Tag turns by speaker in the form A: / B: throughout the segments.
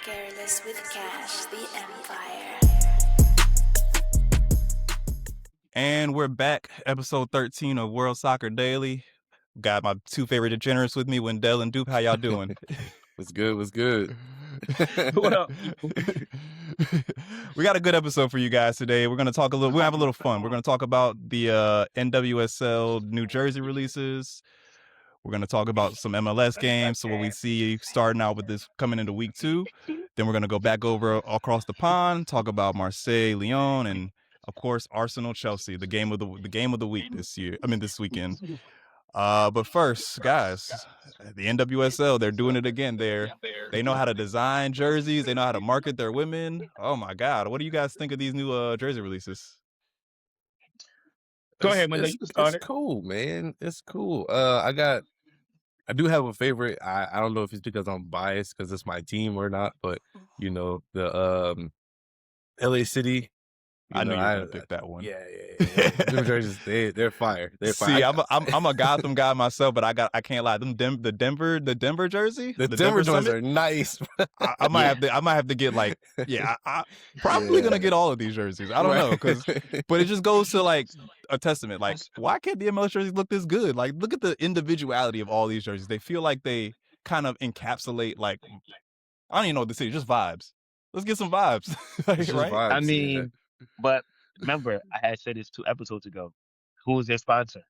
A: Careless with Cash, the Empire.
B: And we're back, episode 13 of World Soccer Daily. Got my two favorite degenerates with me, Wendell and Dupe. How y'all doing?
C: What's good?
D: What up?
B: We got a good episode for you guys today. We're gonna talk we'll have a little fun. We're gonna talk about the NWSL New Jersey releases. We're gonna talk about some MLS games, so what we see starting out with this coming into week 2. Then we're gonna go back over across the pond, talk about Marseille, Lyon, and of course Arsenal, Chelsea, the game of the week this weekend. But first, guys, the NWSL, they're doing it again. They know how to design jerseys. They know how to market their women. Oh my God, what do you guys think of these new jersey releases?
D: Go ahead, Wendell. You can start it.
C: It's cool, man. It's cool. I do have a favorite. I don't know if it's because I'm biased because it's my team or not, but you know the LA City.
B: I knew you were gonna pick that one.
C: Yeah. Them jerseys, they're fire. They're
B: See,
C: fire.
B: I'm a Gotham guy myself, but I can't lie. The Denver jersey,
C: the Denver ones are nice.
B: I might have to get like I probably gonna get all of these jerseys. I don't know but it just goes to like a testament. Like, why can't the MLS jerseys look this good? Like, look at the individuality of all these jerseys. They feel like they kind of encapsulate like I don't even know what to say, just vibes. Let's get some vibes, right?
C: Vibes,
D: I mean, but remember, I had said this 2 episodes ago. Who is their sponsor?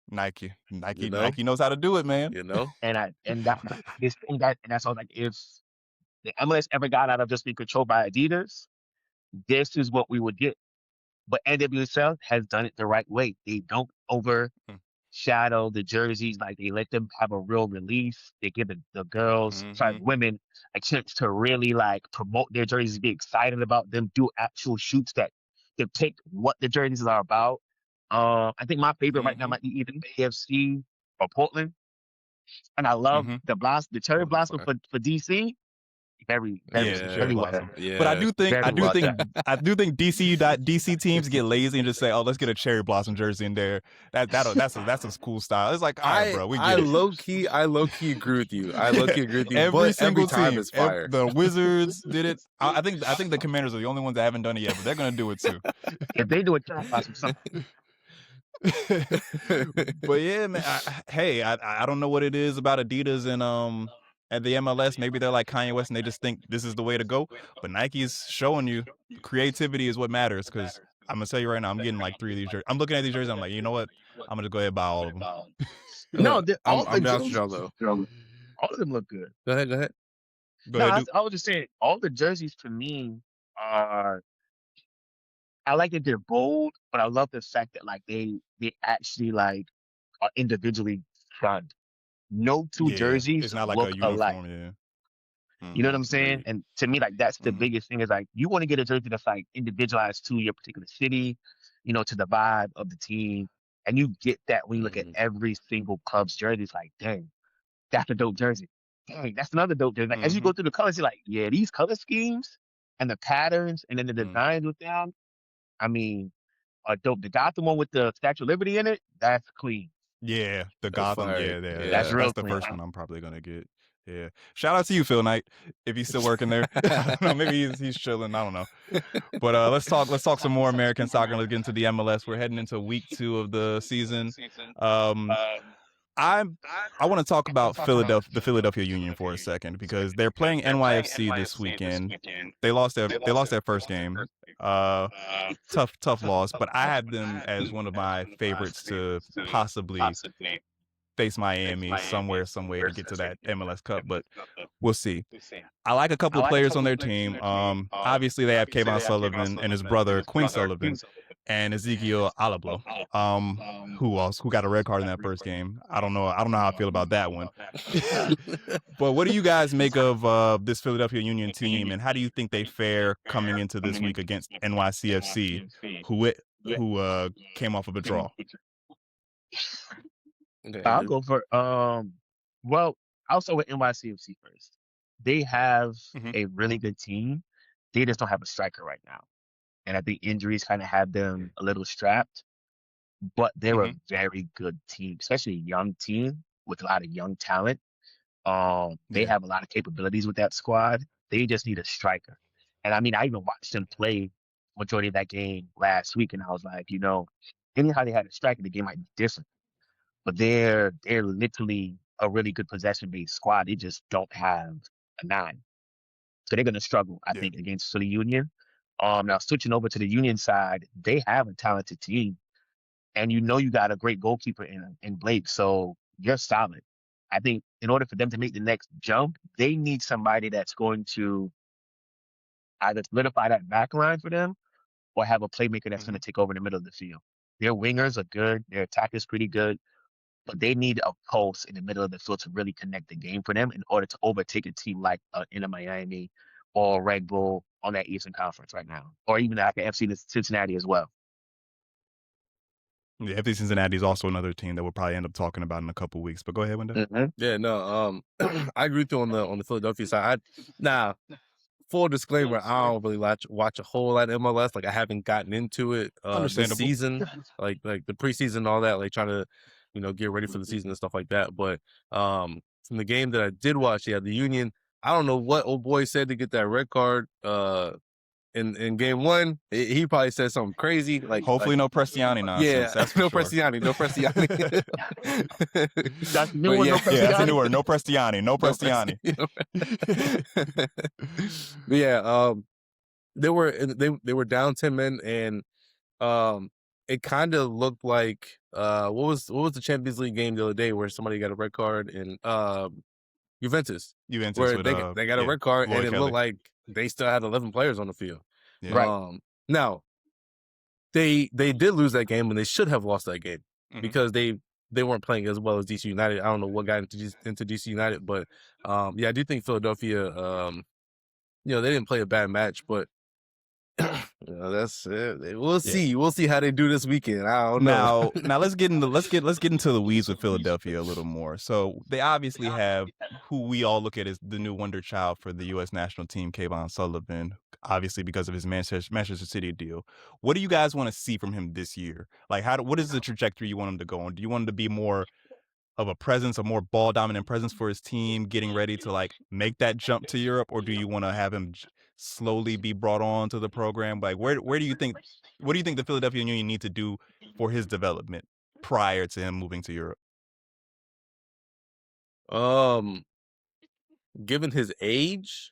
B: Nike.
C: You know?
B: Nike knows how to do it, man.
C: You know,
D: And that's all. Like, if the MLS ever got out of just being controlled by Adidas, this is what we would get. But NWSL has done it the right way. They don't overshadow the jerseys. Like, they let them have a real release. They give the girls, women, a chance to really like promote their jerseys, be excited about them, do actual shoots that depict what the jerseys are about. I think my favorite right now might be either AFC or Portland. And I love the cherry blossom for DC. Very well.
C: Yeah.
B: But I do think DC teams get lazy and just say, "Oh, let's get a cherry blossom jersey in there." That's a cool style. It's like, all right, bro, we get it.
C: I low key agree with you.
B: Every single
C: time
B: team
C: is fire.
B: The Wizards did it. I think the Commanders are the only ones that haven't done it yet, but they're gonna do it too.
D: If they do a cherry blossom, something.
B: But yeah, man. I don't know what it is about Adidas and at the MLS. Maybe they're like Kanye West and they just think this is the way to go. But Nike's showing you creativity is what matters. Because I'm gonna tell you right now, I'm getting like 3 of these jerseys. I'm looking at these jerseys. I'm like, you know what? I'm gonna just go ahead and buy all of them.
D: No,
C: I'm down with y'all though.
D: All of them look good.
C: Go ahead.
D: I was just saying, all the jerseys to me are. I like that they're bold, but I love the fact that like they actually like are individually done. No two jerseys
B: it's not like
D: look
B: a uniform,
D: alike.
B: Yeah.
D: You know what I'm saying? And to me, like that's the biggest thing is like you want to get a jersey that's like individualized to your particular city, you know, to the vibe of the team. And you get that when you look at every single club's jersey. It's like, dang, that's a dope jersey. Dang, that's another dope jersey. Like, as you go through the colors, you're like, yeah, these color schemes and the patterns and then the designs with them, I mean, are dope. The Gotham one with the Statue of Liberty in it, that's clean.
B: Yeah, the
C: That's
B: Gotham.
C: fire.
B: Yeah.
D: That's real
B: the
D: clean.
B: first one I'm probably gonna get. Yeah. Shout out to you, Phil Knight, if he's still working there. I don't know, maybe he's chilling. I don't know. But let's talk some more American soccer. Let's get into the MLS. We're heading into week 2 of the season. I want to talk about the Philadelphia Union for a second because they're playing NYCFC this weekend. They lost their first game. Tough loss, but I had them as one of my favorites to possibly face Miami somewhere, some way to get to that MLS Cup, but we'll see. I like a couple of players on their team. Obviously they have Kevon Sullivan and his brother Quinn Sullivan and Ezekiel Alablo, who got a red card in that first game. I don't know how I feel about that one. But what do you guys make of this Philadelphia Union team, and how do you think they fare coming into this week against NYCFC, who came off of a draw?
C: Okay.
D: I'll go for well, I'll start with NYCFC first. They have a really good team. They just don't have a striker right now. And I think injuries kind of have them a little strapped. But they're a very good team, especially a young team with a lot of young talent. They have a lot of capabilities with that squad. They just need a striker. And I mean, I even watched them play majority of that game last week, and I was like, anyhow they had a striker, the game might be different. But they're literally a really good possession-based squad. They just don't have a 9. So they're going to struggle, I think, against the Union. Now, switching over to the Union side, they have a talented team. And you got a great goalkeeper in Blake. So you're solid. I think in order for them to make the next jump, they need somebody that's going to either solidify that back line for them or have a playmaker that's going to take over the middle of the field. Their wingers are good. Their attack is pretty good. But they need a pulse in the middle of the field to really connect the game for them in order to overtake a team like Inter Miami or Red Bull on that Eastern Conference right now, or even like an FC Cincinnati as well.
B: Yeah, FC Cincinnati is also another team that we'll probably end up talking about in a couple of weeks. But go ahead, Wendell.
C: Yeah, no, I agree with you on the Philadelphia side. Now, full disclaimer, I don't really watch a whole lot of MLS. Like, I haven't gotten into it this season, like the preseason and all that, like trying to, get ready for the season and stuff like that. But from the game that I did watch, the Union, I don't know what old boy said to get that red card in game 1. He probably said something crazy.
B: Hopefully no Prestiani nonsense.
C: Yeah,
B: that's
C: no
B: sure.
C: Prestiani, no Prestiani.
D: That's the new one, no Prestiani.
B: Yeah, that's a new word. No Prestiani, no Prestiani.
C: They were down 10 men, and it kind of looked like what was the Champions League game the other day where somebody got a red card and Juventus where
B: with,
C: they got a red card
B: Lloyd
C: and it
B: Kelly.
C: looked like they still had 11 players on the field.
B: Yeah.
D: Right.
C: Now they did lose that game and they should have lost that game because they weren't playing as well as DC United. I don't know what got into DC United, but I do think Philadelphia they didn't play a bad match, but that's it. We'll see. We'll see how they do this weekend. I don't know.
B: Now let's get into the weeds with Philadelphia a little more. So they obviously have who we all look at as the new wonder child for the U.S. national team, Kayvon Sullivan, obviously because of his Manchester City deal. What do you guys want to see from him this year? Like, what is the trajectory you want him to go on? Do you want him to be more of a presence, a more ball dominant presence for his team, getting ready to like make that jump to Europe, or do you want to have him slowly be brought on to the program? Like, where do you think? What do you think the Philadelphia Union need to do for his development prior to him moving to Europe?
C: Given his age,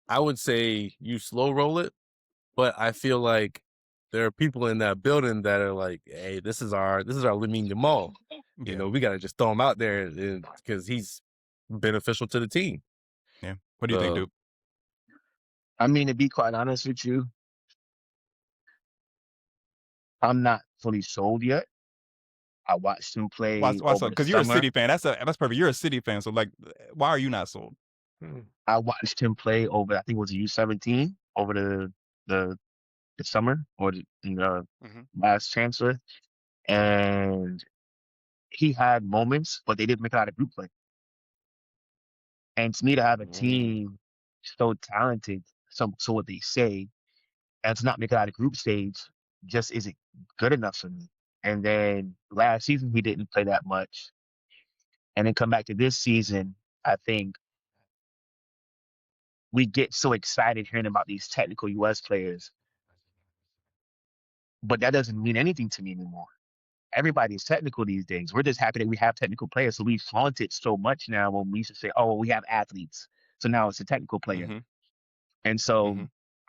C: I would say you slow roll it, but I feel like there are people in that building that are like, "Hey, this is our Lamine Yamal. We got to just throw him out there because he's beneficial to the team."
B: Yeah. What do you think, Dupe?
D: I mean, to be quite honest with you, I'm not fully sold yet. I watched him play.
B: Why so? Because you're a City fan. That's perfect. You're a City fan. So, like, why are you not sold?
D: I watched him play over, I think it was U17 over the summer or the last transfer, and he had moments, but they didn't make it out of group play. And to me, to have a team so talented, so what they say, and to not make it out of group stage just isn't good enough for me. And then last season, he didn't play that much. And then come back to this season, I think we get so excited hearing about these technical U.S. players, but that doesn't mean anything to me anymore. Everybody's technical these days. We're just happy that we have technical players. So we flaunt it so much now when we used to say, oh, well, we have athletes. So now it's a technical player. And so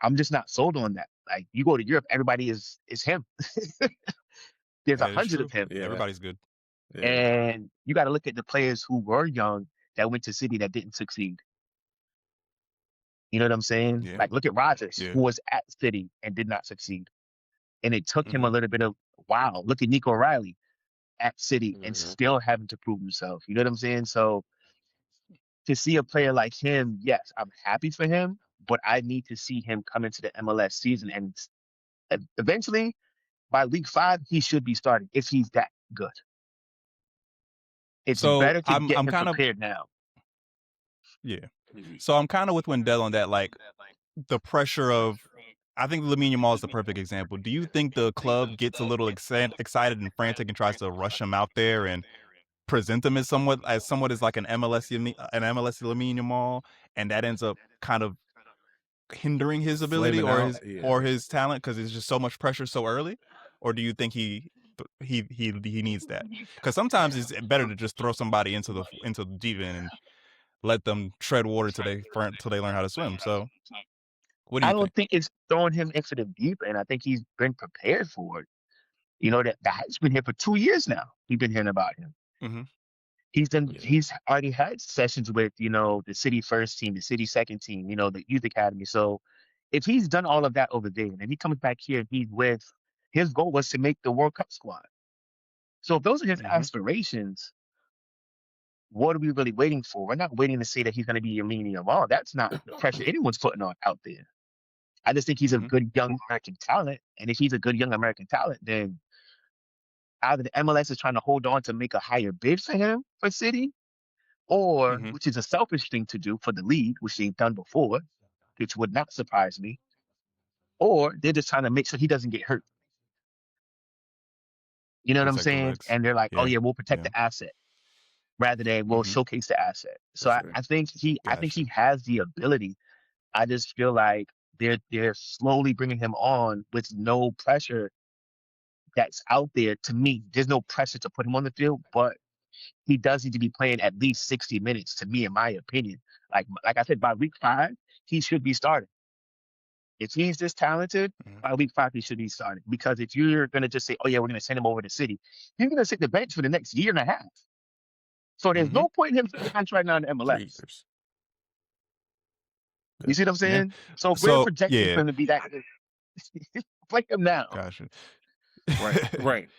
D: I'm just not sold on that. Like, you go to Europe, everybody is him. There's 100 of him.
B: Yeah, everybody's good.
C: Yeah.
D: And you got to look at the players who were young that went to City that didn't succeed. You know what I'm saying?
B: Yeah.
D: Like, look at Rodgers, who was at City and did not succeed. And it took him a little bit of, wow, look at Nico Riley at City and still having to prove himself. You know what I'm saying? So to see a player like him, yes, I'm happy for him, but I need to see him come into the MLS season. And eventually, by week 5, he should be starting if he's that good. It's better to get him prepared now.
B: Yeah. So I'm kind of with Wendell on that, like the pressure of, I think Lamine Yamal is the perfect example. Do you think the club gets a little excited and frantic and tries to rush him out there and present him as somewhat as like an MLS Lamine Yamal, and that ends up kind of hindering his ability
C: Flaming
B: or
C: out,
B: his talent because there's just so much pressure so early? Or do you think he needs that? Because sometimes it's better to just throw somebody into the deep end and let them tread water till they learn how to swim. So, what do
D: I
B: you think?
D: don't think it's throwing him into the deep end. I think he's been prepared for it. You know, that has been here for 2 years now. We've been hearing about him.
B: Mm-hmm.
D: He's already had sessions with, you know, the city first team, the city second team, you know, the youth academy. So if he's done all of that over there and he comes back here, his goal was to make the World Cup squad. So if those are his
B: Mhm.
D: aspirations, what are we really waiting for? We're not waiting to say that he's going to be Lamine Yamal. That's not the pressure anyone's putting on out there. I just think he's a
B: Mhm.
D: good young American talent. And if he's a good young American talent, then either the MLS is trying to hold on to make a higher bid for him for City, or
B: Mhm.
D: which is a selfish thing to do for the league, which they've done before, which would not surprise me, or they're just trying to make sure he doesn't get hurt. You know what I'm
B: Protect the
D: saying?
B: legs.
D: And they're like, oh
B: Yeah.
D: yeah, we'll protect
B: Yeah.
D: the asset rather than we'll
B: Mhm.
D: showcase the asset. So
C: For sure.
D: I think he
B: Gotcha.
D: has the ability. I just feel like they're slowly bringing him on with no pressure that's out there. To me, there's no pressure to put him on the field, but he does need to be playing at least 60 minutes, to me, in my opinion. Like I said, by week 5, he should be starting. If he's this talented,
B: Mhm.
D: by week 5, he should be starting. Because if you're going to just say, oh, yeah, we're going to send him over to City, he's going to sit the bench for the next year and a half. So there's
B: Mhm.
D: no point in him signing a contract now in the
C: 3
D: MLS.
C: years.
D: You see what I'm saying? So if we're
B: So
D: projecting for him to be that good, play him now.
B: gotcha.
C: Right.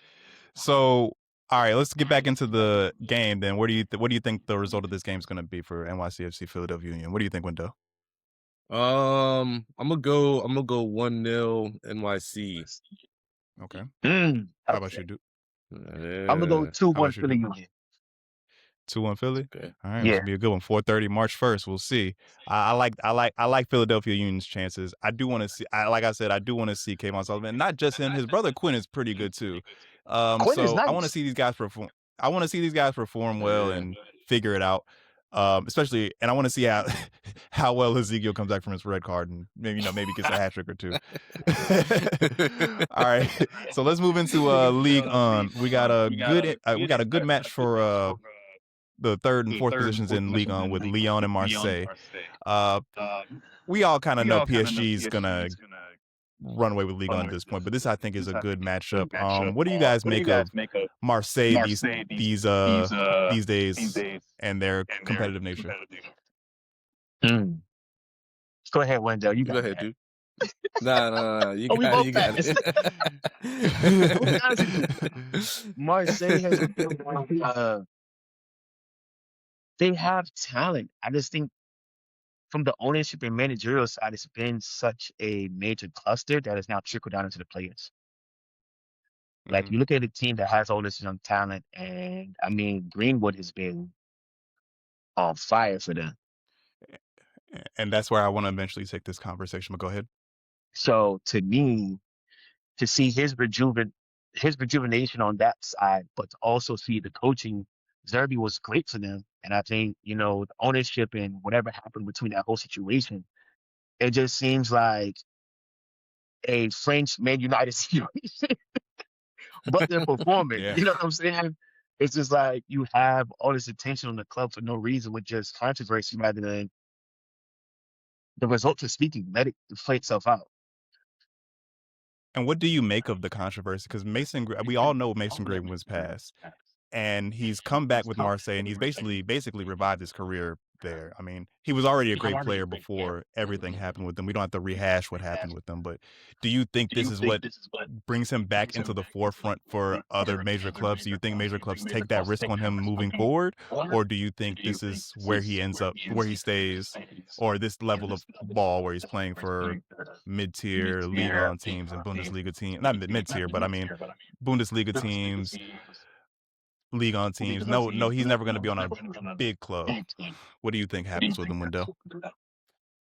B: So, all right, let's get back into the game then. What do you think the result of this game is going to be for NYCFC Philadelphia Union? What do you think, Wendell?
C: I'm gonna go 1-0 NYC.
B: Okay. How about
D: Okay.
B: you, Dupe?
D: I'm going to go
C: Yeah.
D: 2-1
B: How about you,
D: Philly
B: Dupe?
D: Union.
B: 2-1 Philly.
C: Okay.
B: All right, this
D: Yeah.
B: will be a good one. 4:30 March 1st. We'll see. I like Philadelphia Union's chances. I do want to see. Like I said, I do want to see Kayvon Sullivan. Not just him. His brother Quinn is pretty good too.
D: Quinn is
B: So I want to
D: nice.
B: see these guys perform. I want to see these guys perform well
C: Yeah.
B: and figure it out. Especially, and I want to see how how well Ezekiel comes back from his red card and maybe gets a hat trick or two. All right, so let's move into League On. We got a good match for the third and fourth positions in Ligue 1 with Lyon and Marseille. We all kind of know PSG's gonna run away with Ligue 1 at this point, but this I think is a good matchup. What do you guys make of Marseille these days and their competitive nature?
D: Mm. Go ahead, Wendell. You
C: Go
D: got
C: ahead,
D: that.
C: dude. Nah. You
D: Oh, we
C: got
D: both
C: it. You got
D: passed.
C: it.
D: Marseille has they have talent. I just think from the ownership and managerial side, it's been such a major cluster that has now trickled down into the players. Like
B: Mhm.
D: you look at a team that has all this young talent, and I mean Greenwood has been on fire for them.
B: And that's where I want to eventually take this conversation. But go ahead.
D: So to me, to see his rejuvenation on that side, but to also see the coaching, Zerbi was great for them. And I think, you know, the ownership and whatever happened between that whole situation, it just seems like a French Man United situation, but they're performing.
B: Yeah.
D: You know what I'm saying? It's just like you have all this attention on the club for no reason with just controversy rather than the results are speaking. Let it play itself out.
B: And what do you make of the controversy? Because we all know Mason Greenwood's past, and he's come back with Marseille, and he's basically revived his career there. I mean, he was already a great player before everything happened with him. We don't have to rehash what happened with him, but do you think this is what brings him back into the forefront for other major clubs? Do you think major clubs take that risk on him moving forward, or do you think this is where he ends up, where he stays, or this level of ball where he's playing for mid-tier Ligue 1 teams and Bundesliga teams, not mid-tier, but I mean Bundesliga teams, Ligue 1 teams. No, he's never going to be on a big club. What do you think happens with him, Wendell?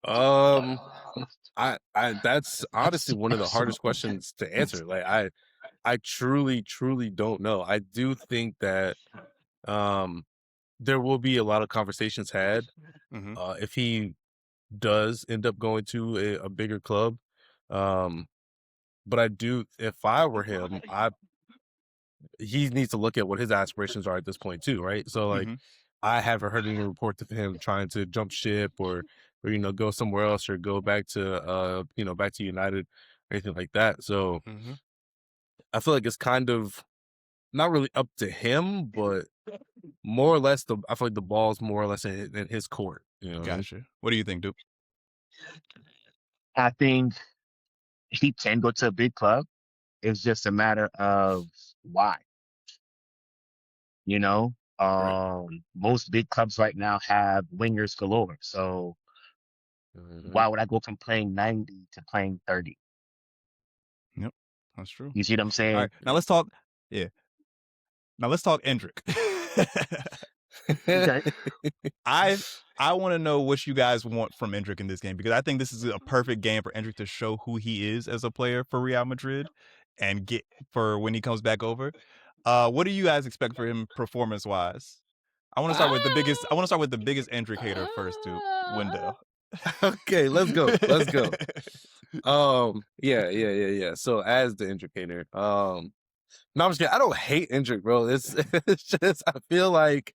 C: I that's honestly one of the hardest questions to answer. Like I truly don't know. I do think that there will be a lot of conversations had if he does end up going to a bigger club. But if I were him, he needs to look at what his aspirations are at this point too, right? So like, I haven't heard any reports of him trying to jump ship or go somewhere else or go back to back to United or anything like that. So I feel like it's kind of not really up to him, but more or less I feel like the ball's more or less in his court. You know what I mean?
B: Gotcha. What do you think, Dupe?
D: I think he can go to a big club. It's just a matter of why. You know, most big clubs right now have wingers galore. So why would I go from playing 90 to playing 30?
B: Yep, that's true.
D: You see what I'm saying?
B: All right, now let's talk. Yeah. Now let's talk Endrick.
D: Okay.
B: I want to know what you guys want from Endrick in this game, because I think this is a perfect game for Endrick to show who he is as a player for Real Madrid and get for when he comes back over. What do you guys expect for him performance wise? I want to start with the biggest. I want to start with the biggest Endrick hater first, too, Wendell.
C: Okay, let's go. Yeah. So as the Endrick hater, no, I'm just kidding. I don't hate Endrick, bro. It's just I feel like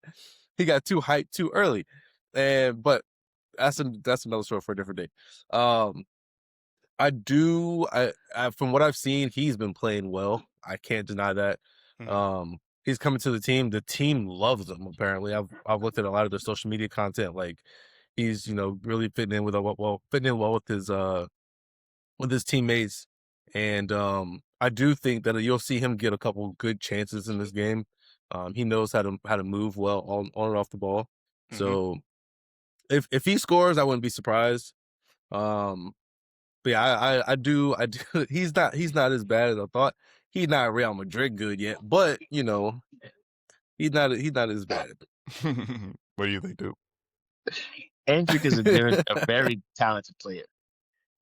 C: he got too hyped too early, but that's another story for a different day. I from what I've seen, he's been playing well. I can't deny that. He's coming to the team. The team loves him. Apparently, I've looked at a lot of their social media content. Like he's really fitting in well with his teammates, and I do think that you'll see him get a couple good chances in this game. He knows how to move well on and off the ball. So if he scores, I wouldn't be surprised. But yeah, I do. He's not as bad as I thought. He's not Real Madrid good yet, but he's not as bad.
B: What do you think, Dupe?
D: Endrick is a very talented player.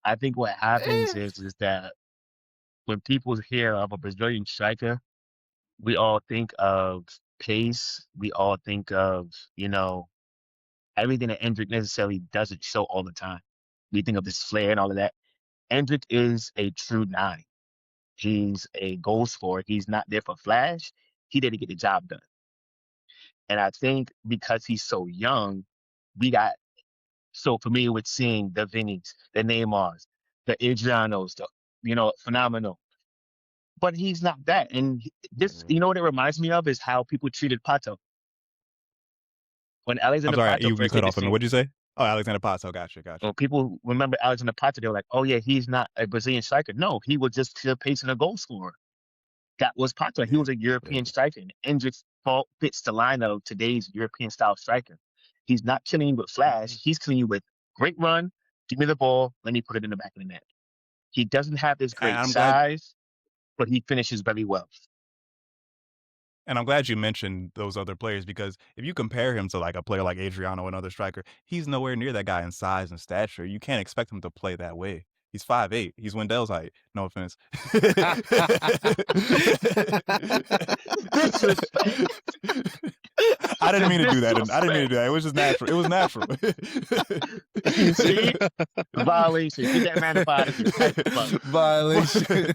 D: I think what happens is that when people hear of a Brazilian striker, we all think of pace. We all think of, everything that Endrick necessarily doesn't show all the time. We think of this flair and all of that. Endrick is a true 9. He's a goal scorer. He's not there for flash. He there to get the job done. And I think because he's so young, we got so familiar with seeing the Vinnies, the Neymars, the Adrianos, phenomenal. But he's not that. And this, what it reminds me of is how people treated Pato. When Alexander
B: I'm sorry,
D: Pato
B: you
D: first
B: cut
D: hit the
B: off on me.
D: scene,
B: What'd you say? Oh, Alexander Pato. Gotcha.
D: when people remember Alexander Pato, they were like, oh yeah, he's not a Brazilian striker. No, he was just pure pace and a goal scorer. That was Pato. He was a European striker. And Endrick fits the line of today's European style striker. He's not killing you with flash. He's killing you with great run. Give me the ball. Let me put it in the back of the net. He doesn't have this great size, but he finishes very well.
B: And I'm glad you mentioned those other players, because if you compare him to like a player like Adriano, another striker, he's nowhere near that guy in size and stature. You can't expect him to play that way. He's 5'8". He's Wendell's height. No offense. I didn't mean to do that. I didn't mean to do that. It was just natural. It was natural.
D: You see? Violation. Get that man out of here.
C: Violation.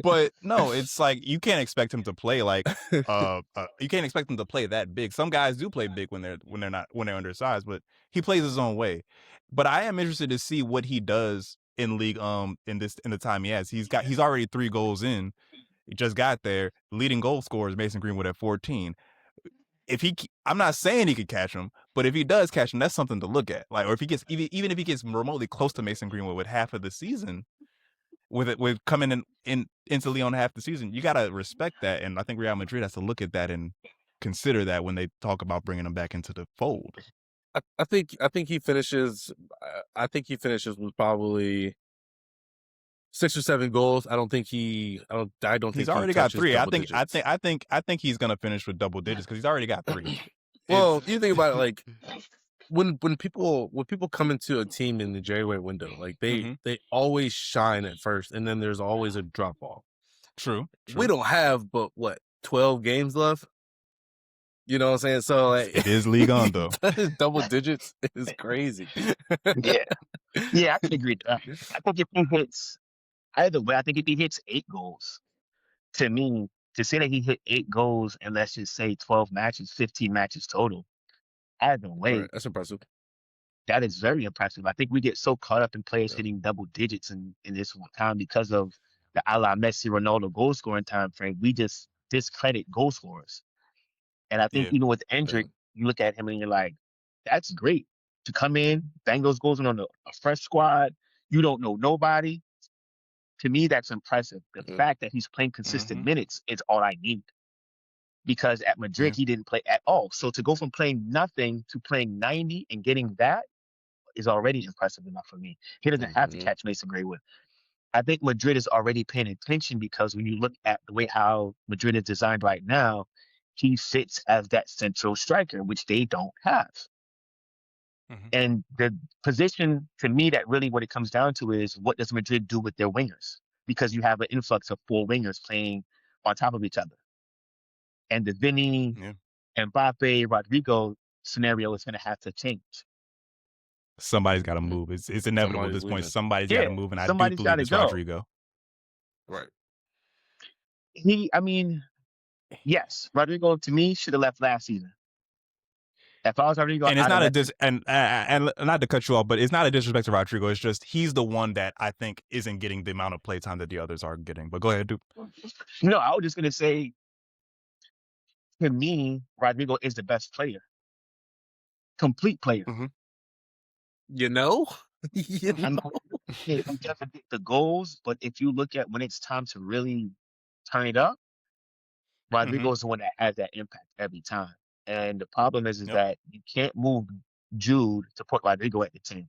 B: But no, it's like you can't expect him to play like you can't expect him to play that big. Some guys do play big when they're undersized, but he plays his own way. But I am interested to see what he does in league in the time he has. He's already 3 goals in. He just got there. Leading goal scorer is Mason Greenwood at 14. I'm not saying he could catch him, but if he does catch him, that's something to look at. Like, or if he gets even if he gets remotely close to Mason Greenwood with half of the season, with coming into Lyon half the season, you gotta respect that. And I think Real Madrid has to look at that and consider that when they talk about bringing him back into the fold.
C: I think he finishes. I think he finishes with probably 6 or 7 goals. I don't think he's
B: already got 3. I think he's gonna finish with double digits because he's already got 3.
C: Well, you think about it, like when people come into a team in the January window, like they always shine at first, and then there's always a drop off.
B: True.
C: We don't have but 12 games left. You know what I'm saying? So like,
B: It is League On though.
C: double digits is crazy.
D: Yeah, I can agree. I think if he hits either way, I think if he hits 8 goals, to me, to say that he hit 8 goals and let's just say 12 matches, 15 matches total, either way,
C: Right, that's impressive.
D: that is very impressive. I think we get so caught up in players
C: Yeah.
D: hitting double digits in this one time because of the a la Messi, Ronaldo goal scoring time frame. We just discredit goal scorers. And I think
B: Yeah.
D: even with Endrick, you look at him and you're like, that's great to come in, bang those goals in on a fresh squad. You don't know nobody. To me, that's impressive. The fact that he's playing consistent minutes is all I need. Because at Madrid,
B: Yeah.
D: he didn't play at all. So to go from playing nothing to playing 90 and getting that is already impressive enough for me. He doesn't have to catch Mason Greenwood. I think Madrid is already paying attention because when you look at the way how Madrid is designed right now, he fits as that central striker, which they don't have. And the position, to me, that really what it comes down to is what does Madrid do with their wingers? Because you have an influx of 4 wingers playing on top of each other. And the Vinny, Mbappe, Rodrigo scenario is going to have to change.
B: Somebody's got to move. It's inevitable at
C: Somebody's
B: this point.
C: leaving.
B: Somebody's got to move, and I do
D: somebody's
B: believe
D: gotta
B: it's
D: go.
B: Rodrigo.
C: Right.
D: Yes, Rodrigo to me should have left last season. If I was Rodrigo,
B: And it's
D: I'd
B: not
D: have
B: a
D: left.
B: and not to cut you off, but it's not a disrespect to Rodrigo. It's just he's the one that I think isn't getting the amount of play time that the others are getting. But go ahead, Dupe.
D: No, I was just gonna say, to me, Rodrigo is the best player, complete player.
C: You know?
D: I'm definitely get the goals, but if you look at when it's time to really turn it up, Rodrigo is the one that has that impact every time. And the problem is that you can't move Jude to put Rodrigo at the 10.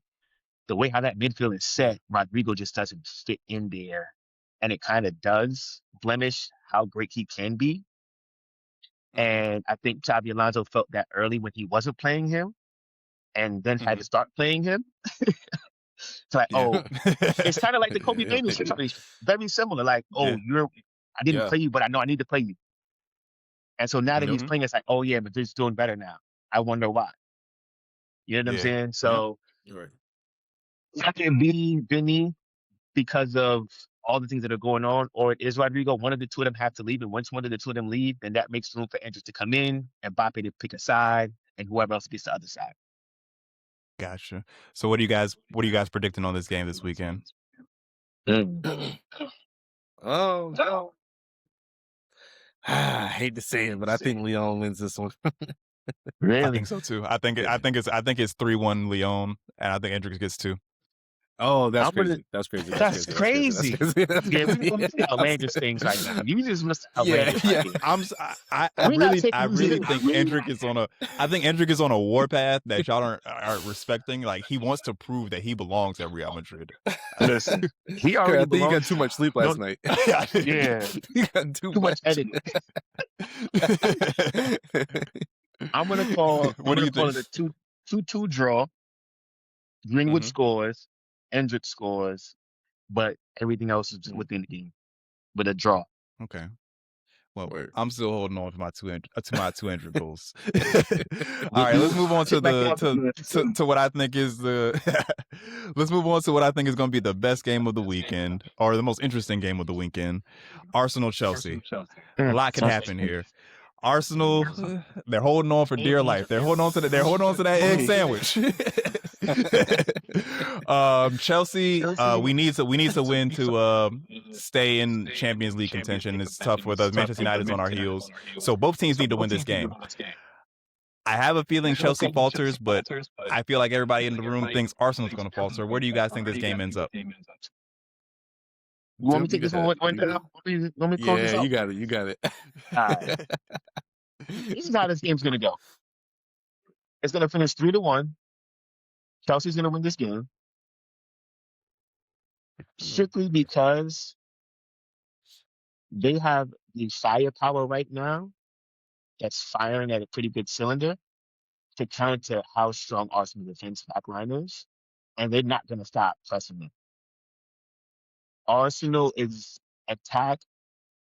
D: The way how that midfield is set, Rodrigo just doesn't fit in there. And it kind of does blemish how great he can be. And I think Xabi Alonso felt that early when he wasn't playing him and then had to start playing him. It's like, it's kind of like the Kobe Manu situation. Very similar. Like, I didn't play you, but I know I need to play you. And so now that he's playing, it's like, but he's doing better now. I wonder why. You know what I'm saying? So it can be Vinny because of all the things that are going on, or it is Rodrigo. One of the two of them have to leave, and once one of the two of them leave, then that makes room for Endrick to come in and Mbappe to pick a side, and whoever else gets the other side.
B: Gotcha. So what are you guys predicting on this game this weekend?
C: I hate to say it, but I think Lyon wins this one.
D: Really?
B: I think so too. I think it's 3-1 Lyon, and I think Endrick gets 2.
C: Oh, that's crazy. That's crazy.
D: That's crazy. Yeah, we don't say outlandish things right now. You just must outlandish.
B: I really think Endrick is on a warpath that y'all aren't respecting. Like, he wants to prove that he belongs at Real Madrid.
D: Listen, he already
C: I think you got too much sleep last night.
D: Yeah,
C: you got too
D: much editing. I'm gonna call.
B: What do you think?
D: Call it a 2-2 draw. Greenwood scores, Endrick scores, but everything else is just within the game with a draw.
B: Okay. Well, I'm still holding on to my 200 goals. All right, let's move on to what I think is let's move on to what I think is going to be the best game of the weekend, or the most interesting game of the weekend. Arsenal Chelsea. A lot can happen here. Arsenal, they're holding on for dear life. They're holding on to that egg sandwich. Chelsea, we need to win to stay in Champions League contention. It's tough with us. Manchester United's on our heels, so both teams need to win this game. I have a feeling Chelsea falters, but I feel like everybody in the room thinks Arsenal's going to falter. Where do you guys think this game ends up?
D: You want me to take this one down? Let me close this out?
C: You got it.
D: All right. This is how this game's gonna go. It's gonna finish 3-1. Chelsea's gonna win this game strictly because they have the firepower right now that's firing at a pretty good cylinder to counter how strong Arsenal defense backline is, and they're not gonna stop pressing them. Arsenal is attack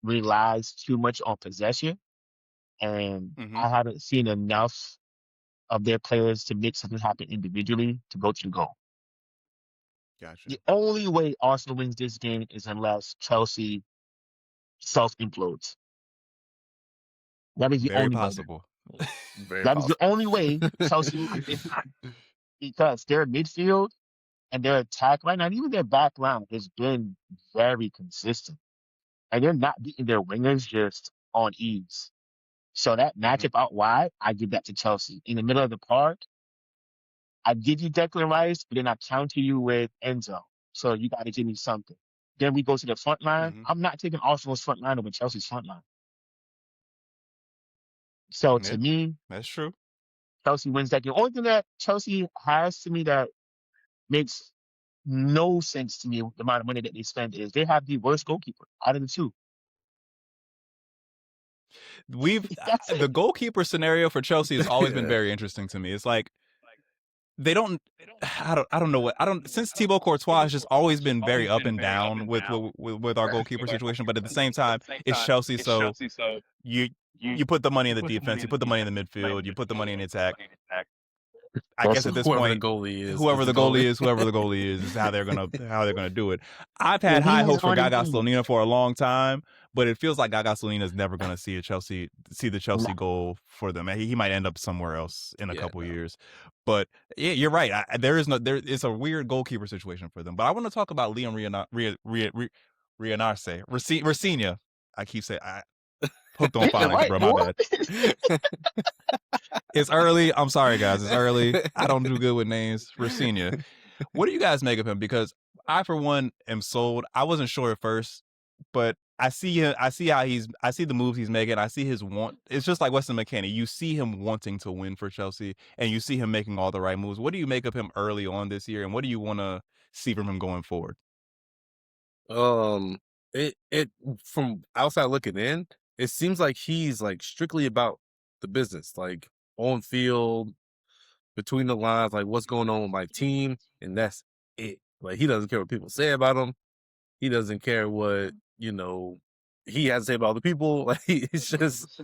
D: relies too much on possession, and
B: Mhm.
D: I haven't seen enough of their players to make something happen individually to go to the goal.
B: Gotcha.
D: The only way Arsenal wins this game is unless Chelsea self-implodes. That is the
B: Very
D: only way.
B: possible.
C: Very
D: That is the
C: possible.
D: only way Chelsea because their midfield and their attack right now, and even their back line has been very consistent. And they're not beating their wingers just on ease. So that matchup out wide, I give that to Chelsea. In the middle of the park, I give you Declan Rice, but then I counter you with Enzo. So you got to give me something. Then we go to the front line.
B: Mhm.
D: I'm not taking Arsenal's front line over Chelsea's front line. So
B: Yeah,
D: to me,
B: that's true.
D: Chelsea wins that game. Only thing that Chelsea has to me that makes no sense to me, the amount of money that they spend, is they have the worst goalkeeper out of the two. That's
B: The
D: it.
B: goalkeeper scenario for Chelsea has always been
C: Yeah.
B: very interesting to me. It's like they don't. I don't know what I don't. Since Thibaut Courtois has just always been very up and down with our goalkeeper situation, but at the same time, it's Chelsea, so you put the money in the defense, you put the money in the midfield, you put the money in the attack. I guess at this
C: Whoever
B: point,
C: the goalie is,
B: whoever the goalie is how they're gonna do it. I've had
D: Yeah,
B: high
D: he has
B: hopes for
D: already
B: Gaga
D: been.
B: Slonina for a long time, but it feels like Gaga Slonina is never gonna see the Chelsea goal for them. He might end up somewhere else in a couple years. But yeah, you're right. It's a weird goalkeeper situation for them. But I want to talk about Liam Rafinha. I keep saying I hooked on
D: Get it
B: phonics,
D: right,
B: bro. My
D: boy.
B: bad. It's early. I'm sorry, guys. It's early. I don't do good with names. Rafinha. What do you guys make of him? Because I, for one, am sold. I wasn't sure at first, but I see him. I see the moves he's making. I see his want. It's just like Weston McKennie. You see him wanting to win for Chelsea, and you see him making all the right moves. What do you make of him early on this year, and what do you want to see from him going forward?
C: It from outside looking in, it seems like he's like strictly about the business, like on field, between the lines, like what's going on with my team, and that's it. Like he doesn't care what people say about him. He doesn't care what he has to say about other people. Like it's just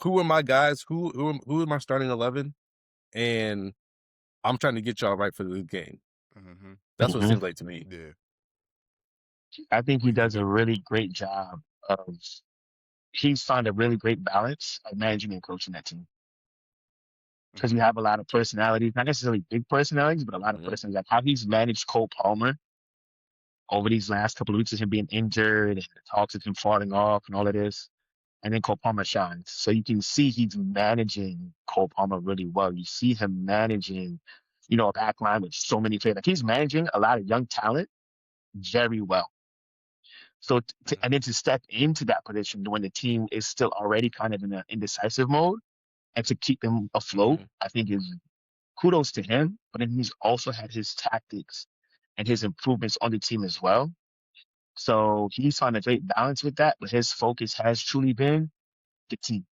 C: who are my guys? Who are my starting 11? And I'm trying to get y'all right for the game.
B: Mm-hmm.
C: That's what it seems like to me.
B: Yeah.
D: I think he does a really great job of. He's found a really great balance of managing and coaching that team. Because you have a lot of personalities, not necessarily big personalities, but a lot of personalities. Like how he's managed Cole Palmer over these last couple of weeks of him being injured and the talks of him falling off and all of this. And then Cole Palmer shines. So you can see he's managing Cole Palmer really well. You see him managing, a back line with so many players. Like he's managing a lot of young talent very well. So, and then to step into that position when the team is still already kind of in an indecisive mode and to keep them afloat, I think is kudos to him. But then he's also had his tactics and his improvements on the team as well. So he's found a great balance with that. But his focus has truly been the team.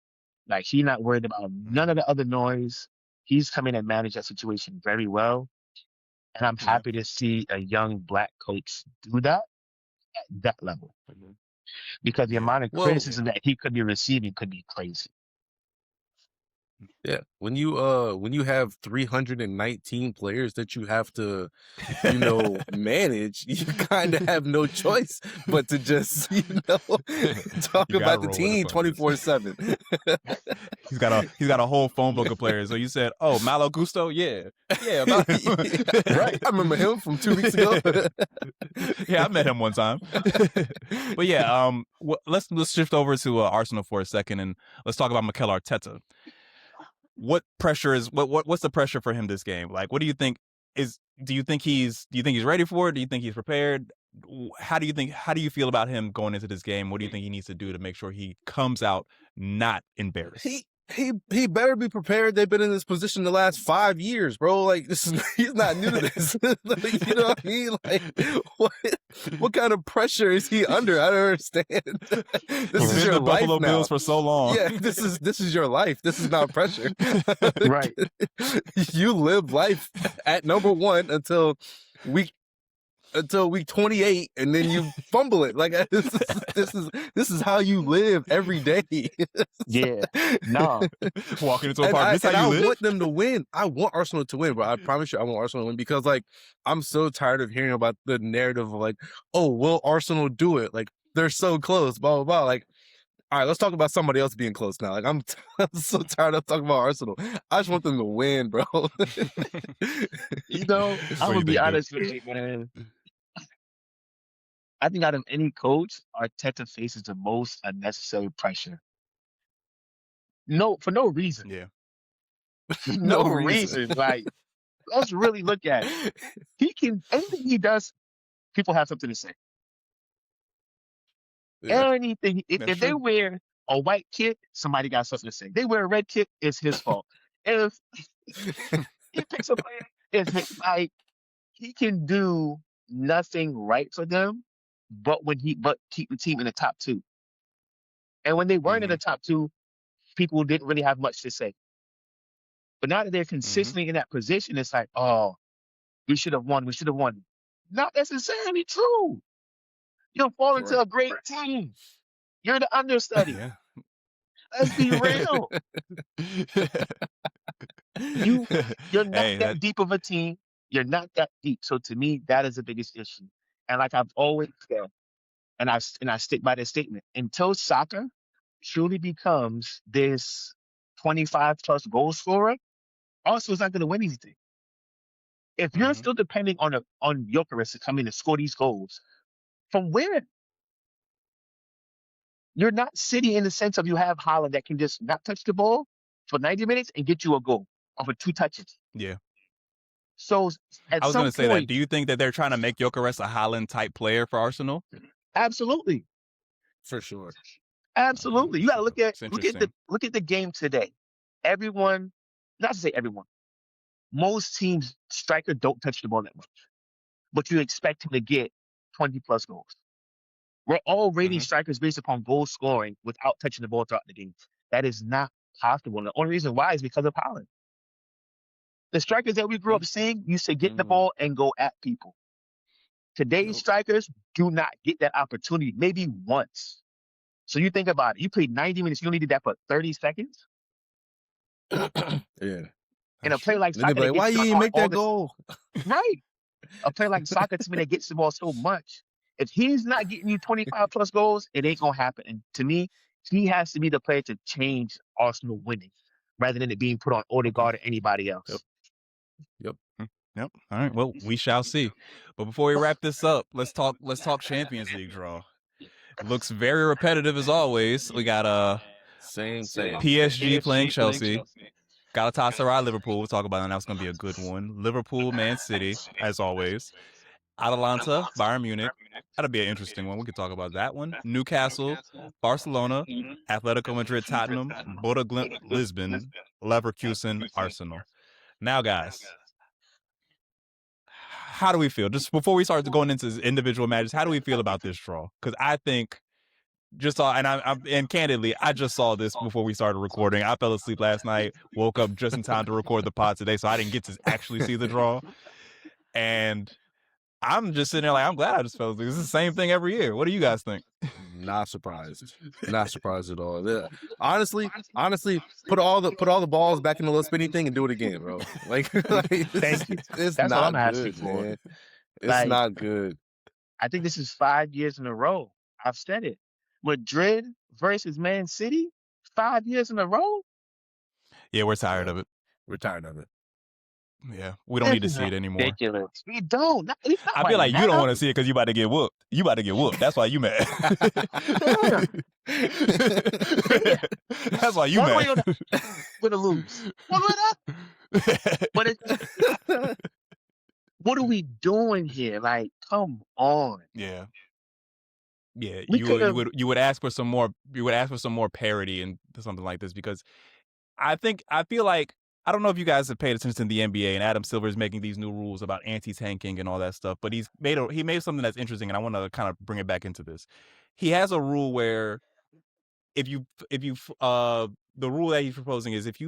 D: Like he's not worried about none of the other noise. He's come in and managed that situation very well. And I'm happy to see a young black coach do that at that level. Because the amount of criticism that he could be receiving could be crazy.
C: Yeah, when you have 319 players that you have to manage, you kind of have no choice but to just talk about the team 24/7.
B: He's got a whole phone book of players. So you said, "Oh, Malo Gusto, yeah, about him."
C: Right? I remember him from 2 weeks ago.
B: Yeah, I met him one time. But yeah, let's shift over to Arsenal for a second and let's talk about Mikel Arteta. What pressure is what's the pressure for him this game? Like, what do you think do you think he's ready for it? Do you think he's prepared? How do you feel about him going into this game? What do you think he needs to do to make sure he comes out not embarrassed?
C: He better be prepared. They've been in this position the last 5 years, bro. Like he's not new to this. Like, you know what I mean? Like what kind of pressure is he under? I don't understand. This is your
B: the
C: life
B: Buffalo
C: now.
B: Bills for so long.
C: Yeah, this is your life. This is not pressure.
D: Right.
C: You live life at number 1 until week until week 28, and then you fumble it. Like this is how you live every day.
D: Yeah, no.
B: Walking into a park. This how you
C: I
B: live?
C: want them to win. I want Arsenal to win, bro. I promise you, I want Arsenal to win because, like, I'm so tired of hearing about the narrative of like, oh, will Arsenal do it? Like, they're so close, blah blah blah. Like, all right, let's talk about somebody else being close now. Like, I'm so tired of talking about Arsenal. I just want them to win, bro.
D: You know, I'm gonna be honest with you, man. I think out of any coach, Arteta faces the most unnecessary pressure. No, for no reason.
B: Yeah.
D: No reason. Like, let's really look at it. He can, anything he does, people have something to say.
C: Yeah.
D: Anything. If they wear a white kit, somebody got something to say. They wear a red kit, it's his fault. If he picks a player, it's like he can do nothing right for them, but keep the team in the top two. And when they weren't in the top two, people didn't really have much to say. But now that they're consistently in that position, it's like, oh, we should have won. We should have won. Not necessarily true. You'll fall into a great team. You're the understudy.
B: Yeah.
D: Let's be real. You're not that deep of a team. You're not that deep. So to me, that is the biggest issue. And like I've always said, and I stick by this statement, until soccer truly becomes this 25 plus goal scorer, Arsenal's not going to win anything. If you're still depending on Gyökeres to come in and score these goals, from where? You're not City in the sense of you have Haaland that can just not touch the ball for 90 minutes and get you a goal off of 2 touches.
B: Yeah.
D: So
B: I was going to say that. Do you think that they're trying to make Gyökeres a Haaland type player for Arsenal?
D: Absolutely.
C: For sure.
D: Absolutely. You got to look at the game today. Everyone, not to say everyone, most teams striker don't touch the ball that much, but you expect him to get 20 plus goals. We're all rating strikers based upon goal scoring without touching the ball throughout the game. That is not possible. And the only reason why is because of Haaland. The strikers that we grew up seeing used to get the ball and go at people. Today's strikers do not get that opportunity, maybe once. So you think about it. You played 90 minutes. You only did that for 30 seconds.
C: Yeah.
D: And a play like soccer,
C: like, why you didn't make that goal?
D: Right. A play like soccer to me that gets the ball so much. If he's not getting you 25 plus goals, it ain't gonna happen. And to me, he has to be the player to change Arsenal winning, rather than it being put on Odegaard or anybody else.
C: Yep.
B: All right. Well, we shall see. But before we wrap this up, let's talk Champions League draw. Looks very repetitive as always. We got
C: same
B: PSG playing Chelsea. Galatasaray, Liverpool. We'll talk about that. That's going to be a good one. Liverpool, Man City, as always. Atalanta, Bayern Munich. That'll be an interesting one. We could talk about that one. Newcastle, Barcelona, Atletico Madrid, Tottenham, Bodo Glimt, Lisbon, Leverkusen, Arsenal. Now, guys, how do we feel? Just before we start going into individual matches, how do we feel about this draw? Because I think and candidly, I just saw this before we started recording. I fell asleep last night, woke up just in time to record the pod today, so I didn't get to actually see the draw. And I'm just sitting there like, I'm glad I just fell asleep. It's the same thing every year. What do you guys think?
C: Not surprised. Not surprised at all. Yeah. Honestly, put all the balls back in the little spinny thing and do it again, bro. Like
D: Thank you.
C: It's
D: That's
C: not
D: all I'm asking
C: good,
D: for.
C: man. It's not good.
D: I think this is 5 years in a row. I've said it. Madrid versus Man City, 5 years in a row.
B: Yeah, we're tired of it.
C: We're tired of it.
B: Yeah, we don't need to see it anymore.
D: Ridiculous. We don't.
B: I feel like you don't want to see it because you about to get whooped. You about to get whooped. That's why you mad. That's why you mad.
D: We're gonna lose. But what are we doing here? Like, come on.
B: Yeah. You would ask for some more. You would ask for some more parity and something like this, because I feel like, I don't know if you guys have paid attention to the NBA, and Adam Silver is making these new rules about anti-tanking and all that stuff. But he made something that's interesting, and I want to kind of bring it back into this. He has a rule where if you the rule that he's proposing is if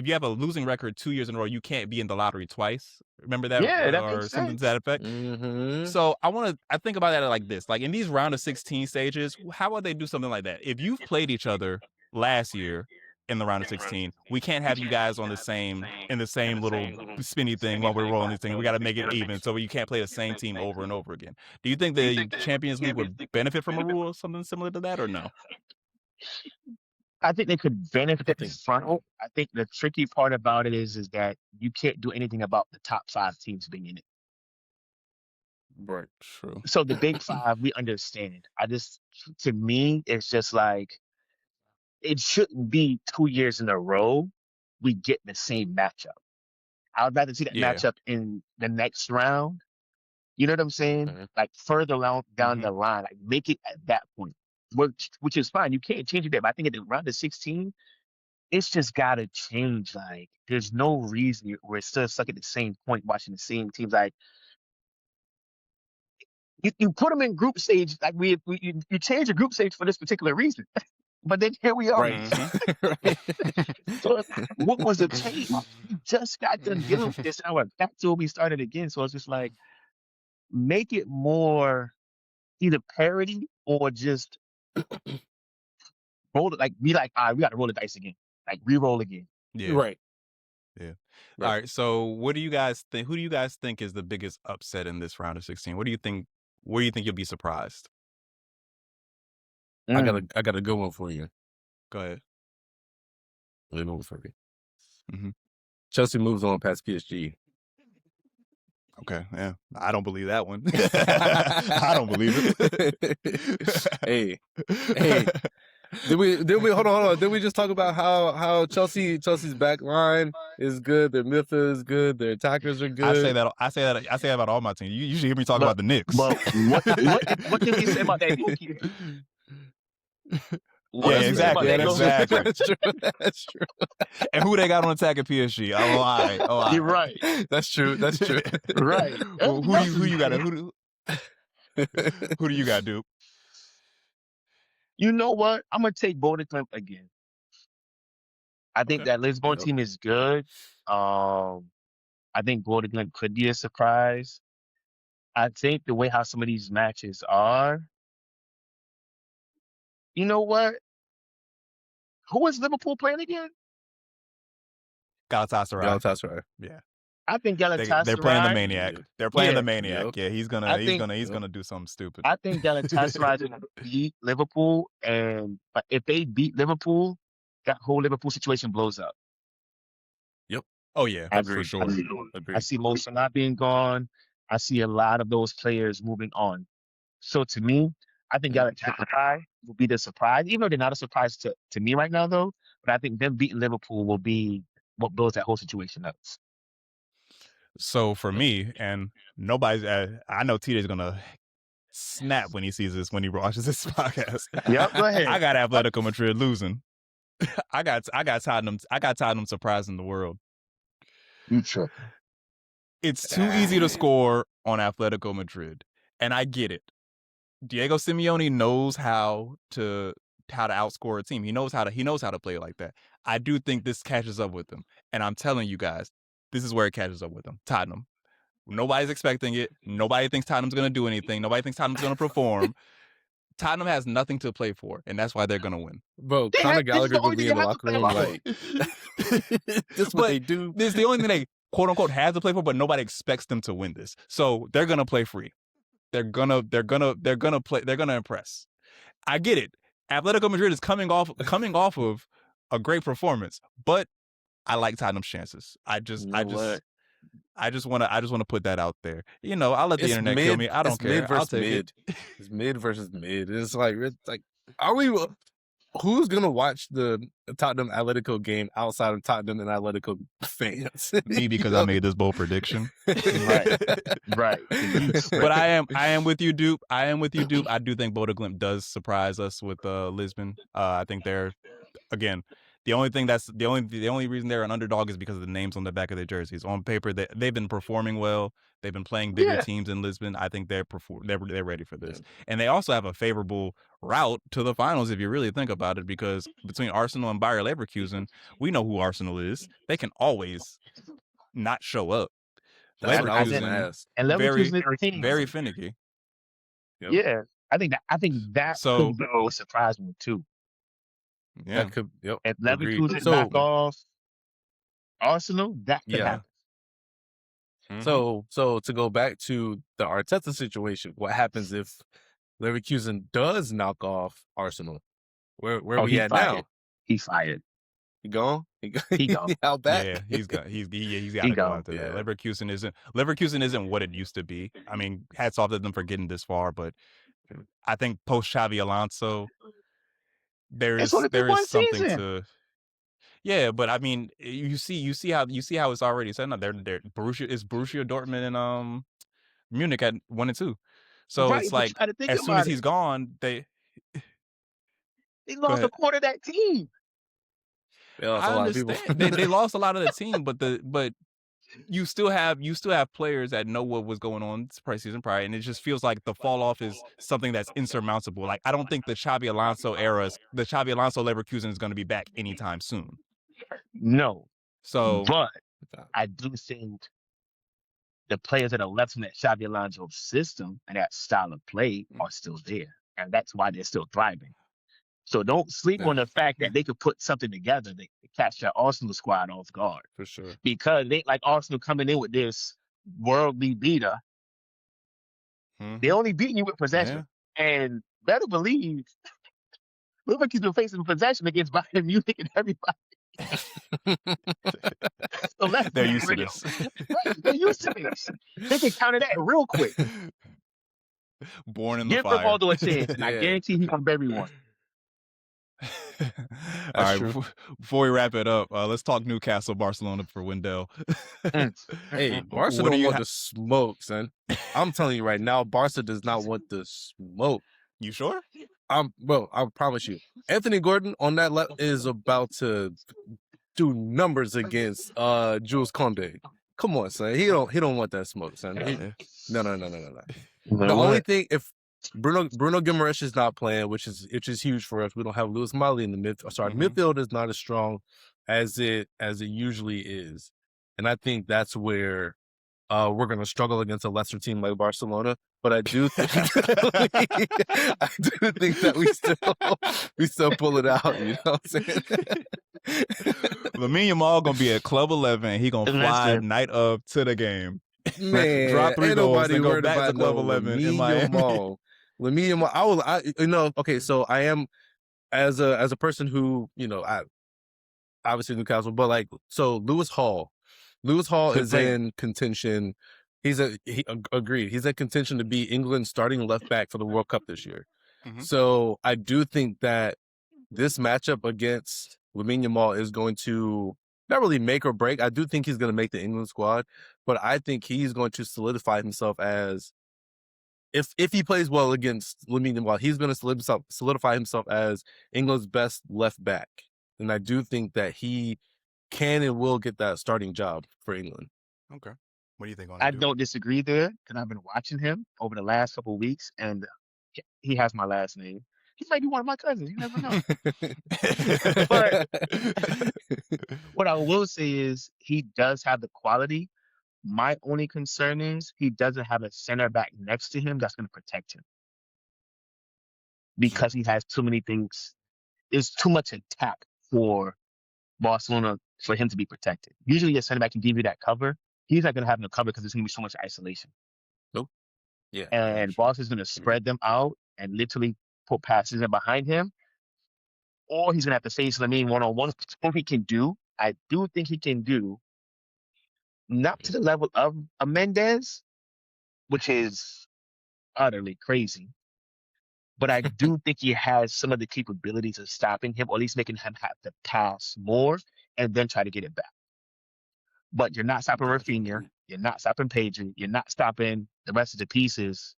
B: if you have a losing record 2 years in a row, you can't be in the lottery twice. Remember that?
D: Yeah, that
B: or
D: makes
B: something to
D: sense.
B: that effect.
C: Mm-hmm.
B: So I think about that like this. Like in these round of 16 stages, how would they do something like that? If you've played each other last year in the round of 16, we can't have you guys in the same little spinny thing while we're rolling these things. We got to make it even, so you can't play the same team over and over again. Do you think the Champions League would benefit from a rule or something similar to that, or no?
D: I think they could benefit from it. I think the tricky part about it is that you can't do anything about the top 5 teams being in it.
C: Right.
B: True.
D: So the big 5, we understand. To me, it's just like, it shouldn't be 2 years in a row we get the same matchup. I would rather see that
B: Yeah.
D: matchup in the next round. You know what I'm saying?
C: Mhm.
D: Like further down the line, like make it at that point, which is fine. You can't change it there. But I think at the round of 16, it's just got to change. Like, there's no reason we're still stuck at the same point watching the same teams. Like, you put them in group stage. Like, you change the group stage for this particular reason. But then here we are.
C: Right.
D: So what was the change? We just got done dealing with this. Now we're back to where we started again. So it's just like, make it more either parody or just roll it. Like, be like, all right, we got to roll the dice again. Like, re-roll again.
B: Yeah.
C: Right.
B: Yeah.
C: Right.
B: All right. So, what do you guys think? Who do you guys think is the biggest upset in this round of 16? What do you think? Where do you think you'll be surprised?
C: I got a good one for you.
B: Go ahead.
C: Really good one for you.
B: Mhm.
C: Chelsea moves on past PSG.
B: Okay. Yeah. I don't believe that one. I don't believe it.
C: Hey. Did we hold on? Did we just talk about how Chelsea's back line is good, their midfield is good, their attackers are good?
B: I say that about all my teams. You usually hear me talk about the Knicks.
D: Well, what did we say about that goalkeeper?
B: Yeah, exactly.
C: That's true.
B: And who they got on attack at PSG? Oh, all right.
D: You're right.
C: That's true.
D: Right.
B: Well, who you got? Who do you got, Dupe?
D: You know what? I'm gonna take Bodø/Glimt again. I think that Lisbon team is good. I think Bodø/Glimt could be a surprise. I think the way how some of these matches are, you know what? Who is Liverpool playing again?
B: Galatasaray. Yeah.
D: I think Galatasaray.
B: They're playing the maniac. They're playing the
D: Yeah.
B: maniac.
C: Yep.
B: Yeah, he's gonna do something stupid.
D: I think Galatasaray is going to beat Liverpool, but if they beat Liverpool, that whole Liverpool situation blows up.
B: Oh yeah,
D: I
B: for sure.
D: I see Mo Salah being gone. I see a lot of those players moving on. So to me, I think Galatasaray will be the surprise, even though they're not a surprise to me right now, though. But I think them beating Liverpool will be what blows that whole situation up.
B: So for me, and nobody's, I know TJ's gonna snap when he sees this, when he watches this podcast.
D: Yep, go ahead.
B: I got Atletico Madrid losing. I got Tottenham surprising the world.
D: You tripping.
B: It's too easy to score on Atletico Madrid, and I get it. Diego Simeone knows how to outscore a team. He knows how to play like that. I do think this catches up with him, and I'm telling you guys, this is where it catches up with him. Tottenham. Nobody's expecting it. Nobody thinks Tottenham's going to do anything. Nobody thinks Tottenham's going to perform. Tottenham has nothing to play for, and that's why they're going to win.
C: Bro, Conor Gallagher will be in the locker room like, this what they do.
B: This is the only thing they quote unquote have to play for, but nobody expects them to win this. So they're gonna play free. They're gonna impress. I get it. Atletico Madrid is coming off of a great performance, but I like Tottenham's chances. I just want to put that out there. You know, I'll let the internet kill me. I don't care. I'll take it.
C: It's mid versus mid. It's like, are we? Who's gonna watch the Tottenham Atletico game outside of Tottenham and Atletico fans?
B: Me, because I made this bold prediction.
D: Right.
B: But I am with you, Dupe. I do think Bodø/Glimt does surprise us with Lisbon. I think they're, again, The only reason they're an underdog is because of the names on the back of their jerseys. On paper, they've been performing well. They've been playing bigger teams in Lisbon. I think they're ready for this, and they also have a favorable route to the finals if you really think about it. Because between Arsenal and Bayer Leverkusen, we know who Arsenal is. They can always not show up.
C: That's what I was
B: Leverkusen,
C: gonna ask.
D: And Leverkusen is
B: very finicky.
D: Yep. Yeah, I think that could be a surprise one too.
B: Yeah,
C: that could. Yep.
D: If Leverkusen knock off Arsenal, that could happen.
C: So to go back to the Arteta situation, what happens if Leverkusen does knock off Arsenal? Where we at
D: fired.
C: now?
D: He's fired.
C: He gone?
D: He gone.
C: Out back?
B: Yeah, he's got to go after that. Leverkusen isn't what it used to be. I mean, hats off to them for getting this far, but I think post Xavi Alonso, there is something to. Yeah, but I mean, you see how it's already set up. They're Borussia Dortmund and Munich at 1 and 2. So it's like as soon as he's gone, they
D: lost a quarter of that team.
B: I understand. They lost a lot of the team, but you still have players that know what was going on season prior, and it just feels like the fall off is something that's insurmountable. Like I don't think the Xabi Alonso Leverkusen is going to be back anytime soon.
D: No.
B: So,
D: but I do think the players that are left in that Xabi Alonso system and that style of play are still there, and that's why they're still thriving. So don't sleep on the fact that they could put something together to catch that Arsenal squad off guard.
C: For sure.
D: Because they like Arsenal coming in with this worldly beater. They only beating you with possession. Yeah. And better believe, look like he's been facing possession against Bayern Munich and everybody. So
B: they're used to this.
D: Right, they're used to this. They can counter that real quick.
B: Born in the
D: fire.
B: Give
D: Rivaldo a chance, and I guarantee he's going to bury one.
B: All right, before we wrap it up, let's talk Newcastle Barcelona for Wendell.
C: Hey, Barca don't want the smoke, son. I'm telling you right now, Barca does not want the smoke.
B: You sure?
C: I promise you. Anthony Gordon on that left is about to do numbers against Jules Koundé. Come on, son. He don't want that smoke, son. No. The only thing, if Bruno Guimaraes is not playing, which is huge for us. We don't have Lewis Miley in the midfield. Sorry, midfield is not as strong as it usually is, and I think that's where we're going to struggle against a lesser team like Barcelona. But I do think that we still pull it out. You know what I'm saying?
B: Lamine Yamal gonna be at Club 11. He gonna fly night of to the game.
C: Man,
B: drop 3 goals and go back to Club 11 in Miami.
C: Lamine Yamal, okay, so I am as a person who, I obviously Newcastle, but like, so Lewis Hall is in contention. He agreed. He's in contention to be England's starting left back for the World Cup this year. So I do think that this matchup against Lamine Yamal is going to not really make or break. I do think he's going to make the England squad, but I think he's going to solidify himself as, if he plays well against Lamine Yamal, he's going to solidify himself as England's best left back. And I do think that he can and will get that starting job for England.
B: Okay. What do you think on that?
D: I don't disagree there, because I've been watching him over the last couple of weeks, and he has my last name. He might be one of my cousins. You never know. But what I will say is he does have the quality. My only concern is he doesn't have a center back next to him that's going to protect him, because he has too many things. There's too much attack for Barcelona for him to be protected. Usually a center back can give you that cover. He's not going to have no cover because there's going to be so much isolation.
C: Nope. Yeah.
D: And Barca's going to spread them out and literally put passes in behind him. Or he's going to have to face Lamine one-on-one. What he can do, I do think he can do, not to the level of a Mendes, which is utterly crazy. But I do think he has some of the capabilities of stopping him, or at least making him have to pass more and then try to get it back. But you're not stopping Rafinha. You're not stopping Pedri. You're not stopping the rest of the pieces.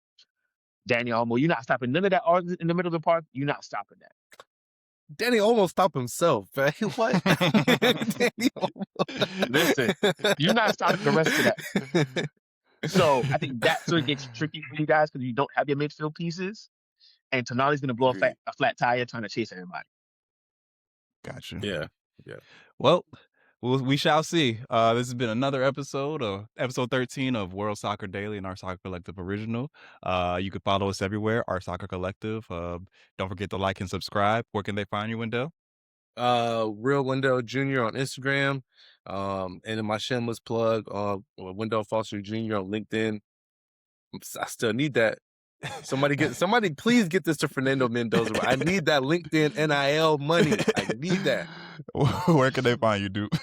D: Daniel Olmo, you're not stopping none of that in the middle of the park. You're not stopping that.
C: Danny almost stopped himself. Right? What? Danny
D: Listen, you're not stopping the rest of that. So I think that's where it gets tricky for you guys because you don't have your midfield pieces, and Tonali's going to blow a flat tire trying to chase everybody.
B: Gotcha.
C: Yeah.
B: Well, we shall see. This has been another episode of episode 13 of World Soccer Daily and Our Soccer Collective Original. You can follow us everywhere, Our Soccer Collective. Don't forget to like and subscribe. Where can they find you, Wendell?
C: Real Wendell Jr. on Instagram. And in my shameless plug, Wendell Foster Jr. on LinkedIn. I still need that. Somebody please get this to Fernando Mendoza. I need that LinkedIn NIL money. I need that.
B: Where can they find you, Dupe?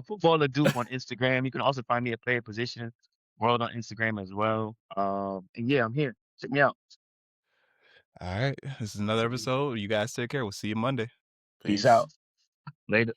D: Footballer Dupe on Instagram. You can also find me at Player Position World on Instagram as well. And yeah, I'm here. Check me out.
B: All right. This is another episode. You guys take care. We'll see you Monday.
D: Peace out. Later.